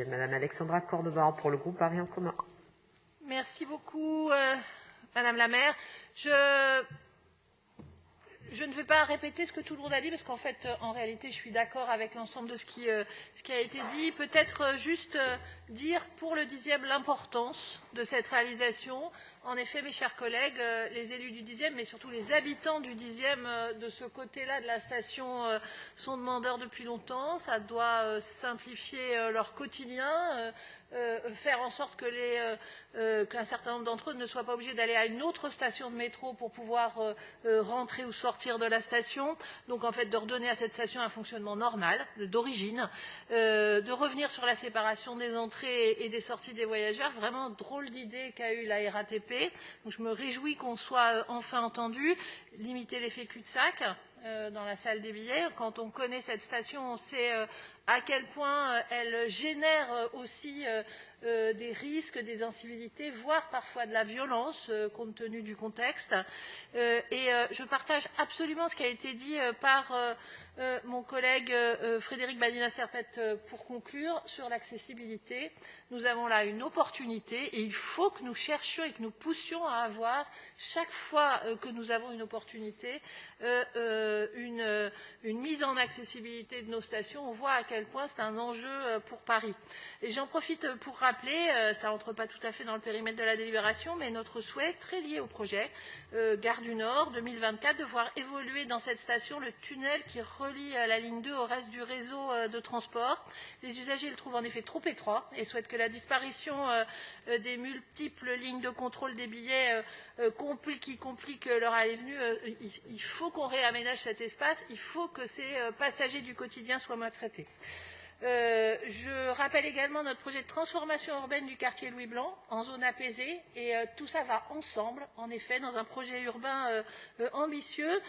Madame Alexandra Cordoba pour le groupe Paris en commun. Merci beaucoup, Madame la maire. Je ne vais pas répéter ce que tout le monde a dit, parce qu'en fait, en réalité, je suis d'accord avec l'ensemble de ce qui a été dit. Peut-être juste dire pour le 10e l'importance de cette réalisation. En effet, mes chers collègues, les élus du 10e, mais surtout les habitants du 10e de ce côté-là de la station sont demandeurs depuis longtemps. Ça doit simplifier leur quotidien, faire en sorte qu'un certain nombre d'entre eux ne soient pas obligés d'aller à une autre station de métro pour pouvoir rentrer ou sortir de la station. Donc, en fait, de redonner à cette station un fonctionnement normal, d'origine, de revenir sur la séparation des entrées et des sorties des voyageurs. Vraiment drôle d'idée qu'a eu la RATP. Donc, je me réjouis qu'on soit enfin entendu. Limiter l'effet cul-de-sac dans la salle des billets. Quand on connaît cette station, on sait à quel point elle génère aussi des risques, des incivilités, voire parfois de la violence, compte tenu du contexte. Je partage absolument ce qui a été dit par mon collègue Frédéric Badina-Serpette pour conclure sur l'accessibilité. Nous avons là une opportunité et il faut que nous cherchions et que nous poussions à avoir, chaque fois que nous avons une opportunité, une mise en accessibilité de nos stations. On voit à quel point c'est un enjeu pour Paris. Et j'en profite pour rappeler, ça n'entre pas tout à fait dans le périmètre de la délibération, mais notre souhait, très lié au projet Gare du Nord 2024, de voir évoluer dans cette station le tunnel qui relie la ligne 2 au reste du réseau de transport. Les usagers le trouvent en effet trop étroit et souhaitent que la disparition des multiples lignes de contrôle des billets qui compliquent leur allée-venue, il faut qu'on réaménage cet espace, il faut que ces passagers du quotidien soient maltraités. Je rappelle également notre projet de transformation urbaine du quartier Louis Blanc en zone apaisée et tout ça va ensemble, en effet, dans un projet urbain ambitieux.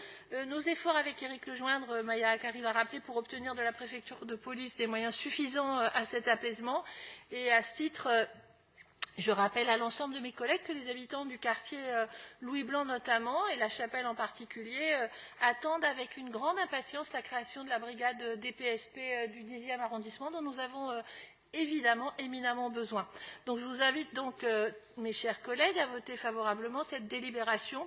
Nos efforts avec Éric Lejoindre, Maya Akari l'a rappelé, pour obtenir de la préfecture de police des moyens suffisants à cet apaisement. Et à ce titre, je rappelle à l'ensemble de mes collègues que les habitants du quartier Louis Blanc notamment, et la Chapelle en particulier, attendent avec une grande impatience la création de la brigade DPSP du 10e arrondissement, dont nous avons évidemment éminemment besoin. Donc je vous invite donc, mes chers collègues, à voter favorablement cette délibération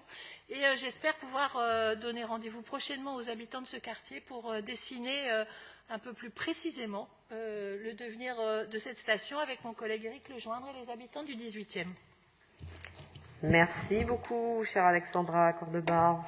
et j'espère pouvoir donner rendez-vous prochainement aux habitants de ce quartier pour dessiner un peu plus précisément le devenir de cette station avec mon collègue Éric Lejoindre et les habitants du 18e. Merci beaucoup, chère Alexandra Cordoba.